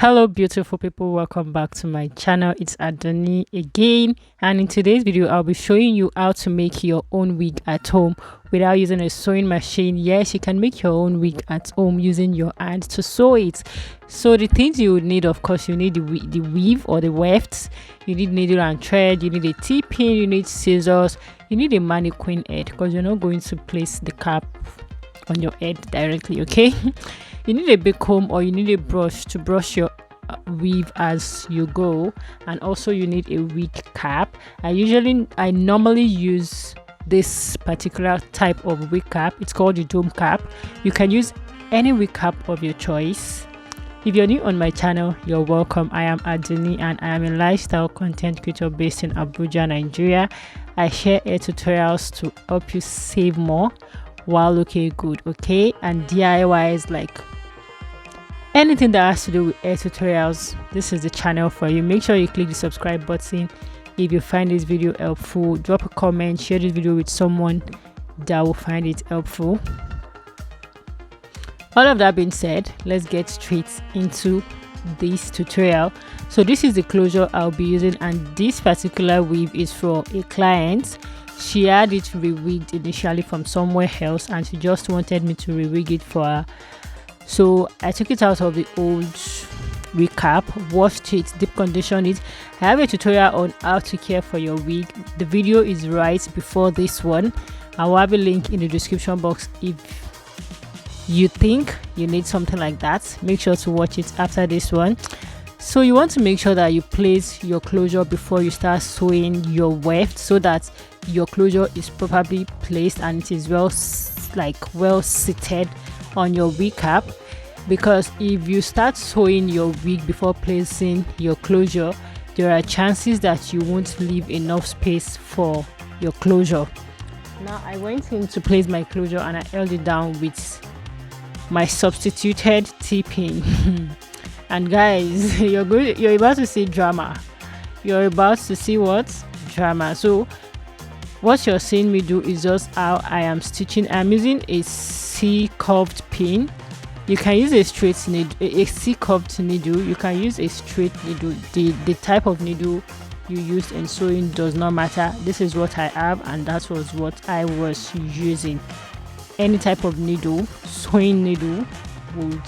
Hello beautiful people, welcome back to my channel. It's Adunni again, and in today's video I'll be showing you how to make your own wig at home without using a sewing machine. Yes, you can make your own wig at home using your hand to sew it. So the things you would need, of course, you need the weave or the wefts, you need needle and thread, you need a T-pin, you need scissors, you need a mannequin head because you're not going to place the cap on your head directly, okay? You need a big comb or you need a brush to brush your weave as you go, and also you need a wig cap. I normally use this particular type of wig cap. It's called the dome cap. You can use any wig cap of your choice. If you're new on my channel, you're welcome. I am Adunni and I am a lifestyle content creator based in Abuja, Nigeria. I share hair tutorials to help you save more while looking good, okay? And DIYs, like anything that has to do with hair tutorials, this is the channel for you. Make sure you click the subscribe button if you find this video helpful. Drop a comment, share this video with someone that will find it helpful. All of that being said, let's get straight into this tutorial. So this is the closure I'll be using, and this particular weave is for a client. She had it rewigged initially from somewhere else and she just wanted me to rewig it for her. So I took it out of the old wig cap, washed it, deep conditioned it. I have a tutorial on how to care for your wig. The video is right before this one. I will have a link in the description box if you think you need something like that. Make sure to watch it after this one. So you want to make sure that you place your closure before you start sewing your weft, so that your closure is properly placed and it is well seated on your wig cap. Because if you start sewing your wig before placing your closure, there are chances that you won't leave enough space for your closure. Now I went in to place my closure and I held it down with my substituted T-pin. And guys, you're about to see drama. You're about to see what? Drama. So what you're seeing me do is just how I am stitching. I'm using a C-curved pin. You can use a straight needle, a C-curved needle. You can use a straight needle. The type of needle you use in sewing does not matter. This is what I have, and that was what I was using. Any type of needle, sewing needle, would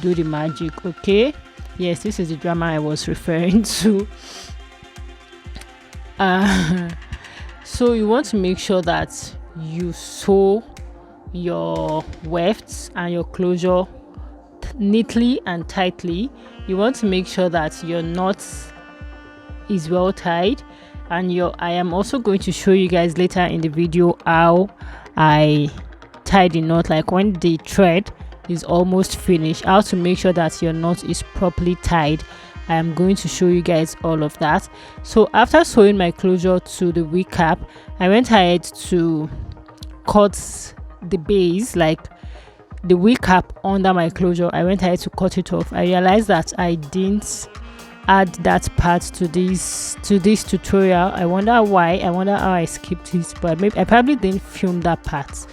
do the magic, okay? Yes, this is the drama I was referring to. So you want to make sure that you sew your wefts and your closure neatly and tightly. You want to make sure that your knot is well tied, and I am also going to show you guys later in the video how I tie the knot, like when the thread is almost finished, how to make sure that your knot is properly tied. I am going to show you guys all of that. So after sewing my closure to the wig cap, I went ahead to cut the base, like the wig cap under my closure. I went ahead to cut it off. I realized that I didn't add that part to this tutorial. I wonder why. I wonder how I skipped it, but maybe I probably didn't film that part.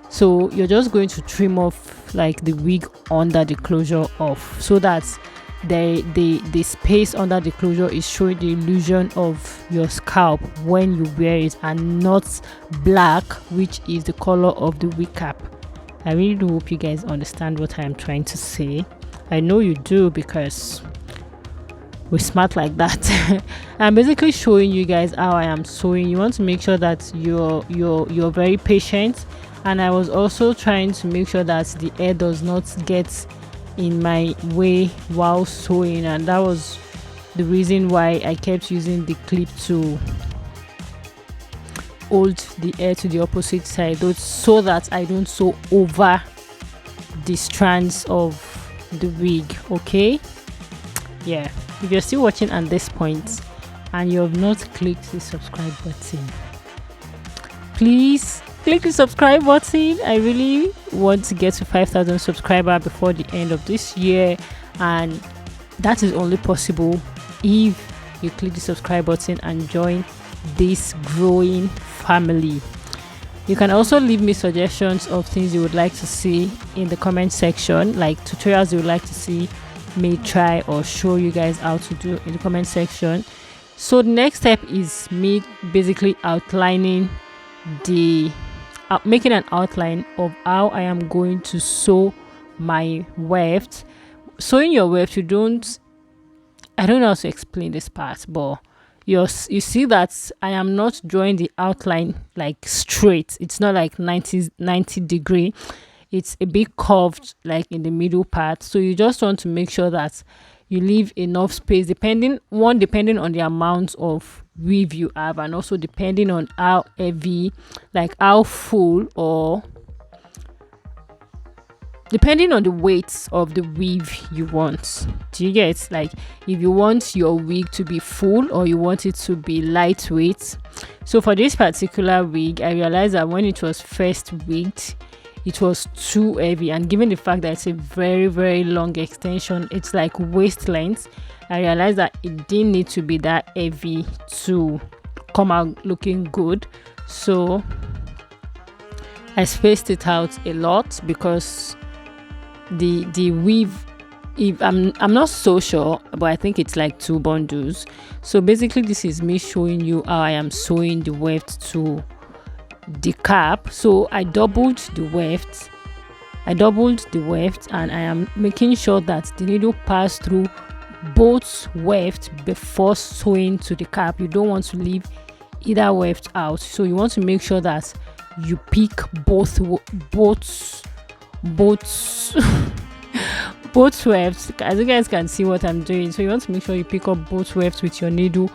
So you're just going to trim off like the wig under the closure off, so that the space under the closure is showing the illusion of your scalp when you wear it, and not black, which is the color of the wig cap. I really do hope you guys understand what I am trying to say. I know you do, because we're smart like that. I'm basically showing you guys how I am sewing. You want to make sure that you're very patient, and I was also trying to make sure that the hair does not get in my way while sewing, and that was the reason why I kept using the clip to hold the hair to the opposite side, so that I don't sew over the strands of the wig, okay? Yeah, if you're still watching at this point and you have not clicked the subscribe button, please click the subscribe button. I really want to get to 5,000 subscribers before the end of this year, and that is only possible if you click the subscribe button and join this growing family. You can also leave me suggestions of things you would like to see in the comment section, like tutorials you would like to see may try or show you guys how to do in the comment section. So the next step is me basically outlining the making an outline of how I am going to sew my weft. Sewing your weft, I don't know how to explain this part, but you see that I am not drawing the outline like straight. It's not like 90 degree. It's a bit curved like in the middle part. So you just want to make sure that you leave enough space, depending on the amount of weave you have, and also depending on how heavy, like how full, or depending on the weight of the weave you want. Do you get, like, if you want your wig to be full or you want it to be lightweight? So for this particular wig, I realized that when it was first wigged, it was too heavy, and given the fact that it's a very, very long extension, it's like waist length, I realized that it didn't need to be that heavy to come out looking good. So I spaced it out a lot, because the weave, if I'm not so sure, but I think it's like 2 bundles. So basically this is me showing you how I am sewing the weft to the cap. So I doubled the weft, and I am making sure that the needle pass through both weft before sewing to the cap. You don't want to leave either weft out, so you want to make sure that you pick both wefts. As you guys can see what I'm doing, so you want to make sure you pick up both wefts with your needle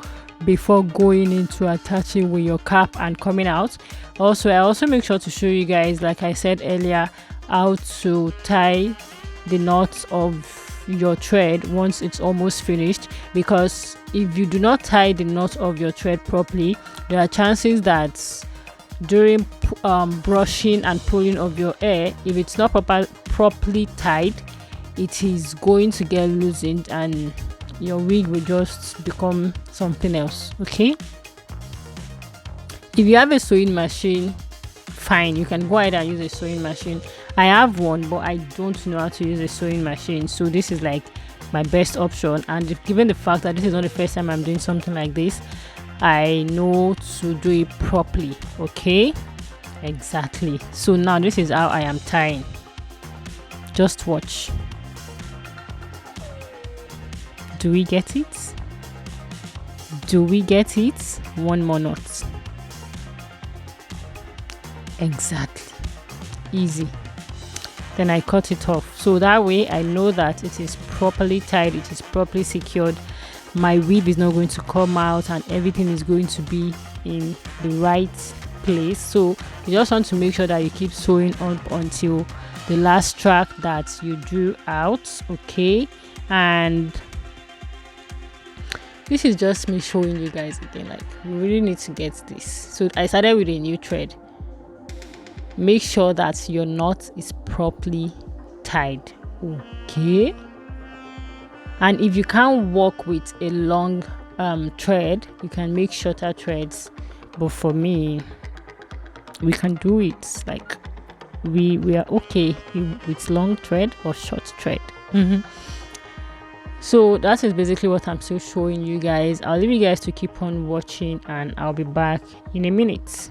before going into attaching with your cap and coming out. Also, I also make sure to show you guys, like I said earlier, how to tie the knots of your thread once it's almost finished, because if you do not tie the knot of your thread properly, there are chances that during brushing and pulling of your hair, if it's not properly tied, it is going to get loosened and your wig will just become something else. Okay, if you have a sewing machine, fine, you can go ahead and use a sewing machine. I have one, but I don't know how to use a sewing machine, so this is like my best option. And given the fact that this is not the first time I'm doing something like this, I know to do it properly. Okay, exactly. So now this is how I am tying. Just watch. Do we get it? Do we get it? One more knot. Exactly. Easy. Then I cut it off, so that way I know that it is properly tied, it is properly secured. My weave is not going to come out, and everything is going to be in the right place. So you just want to make sure that you keep sewing up until the last track that you drew out. Okay, and this is just me showing you guys again, like, we really need to get this. So I started with a new thread. Make sure that your knot is properly tied. Okay, and if you can't work with a long thread, you can make shorter threads, but for me, we can do it, like, we are okay with long thread or short thread. So that is basically what I'm still showing you guys. I'll leave you guys to keep on watching, and I'll be back in a minute.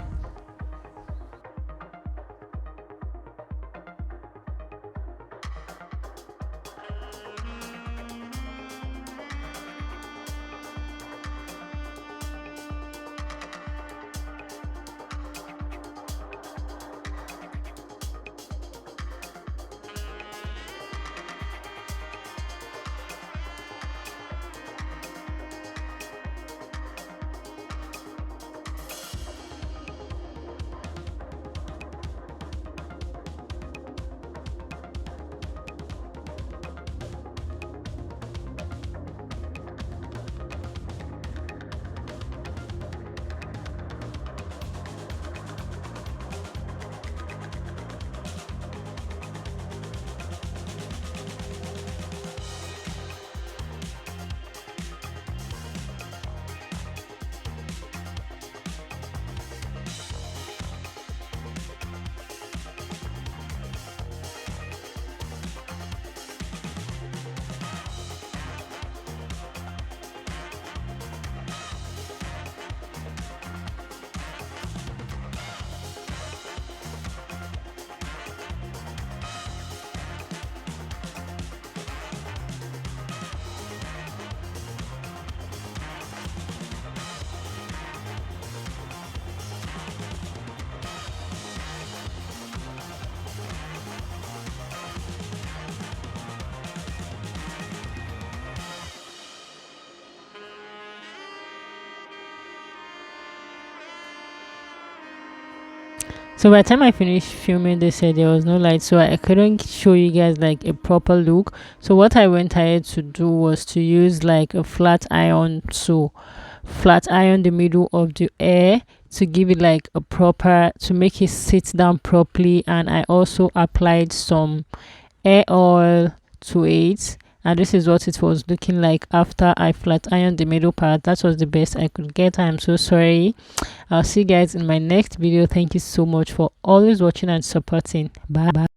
So by the time I finished filming, they said there was no light, so I couldn't show you guys like a proper look. So what I went ahead to do was to use like a flat iron, to flat iron the middle of the hair to give it like a proper, to make it sit down properly. And I also applied some hair oil to it, and this is what it was looking like after I flat ironed the middle part. That was the best I could get. I'm so sorry. I'll see you guys in my next video. Thank you so much for always watching and supporting. Bye.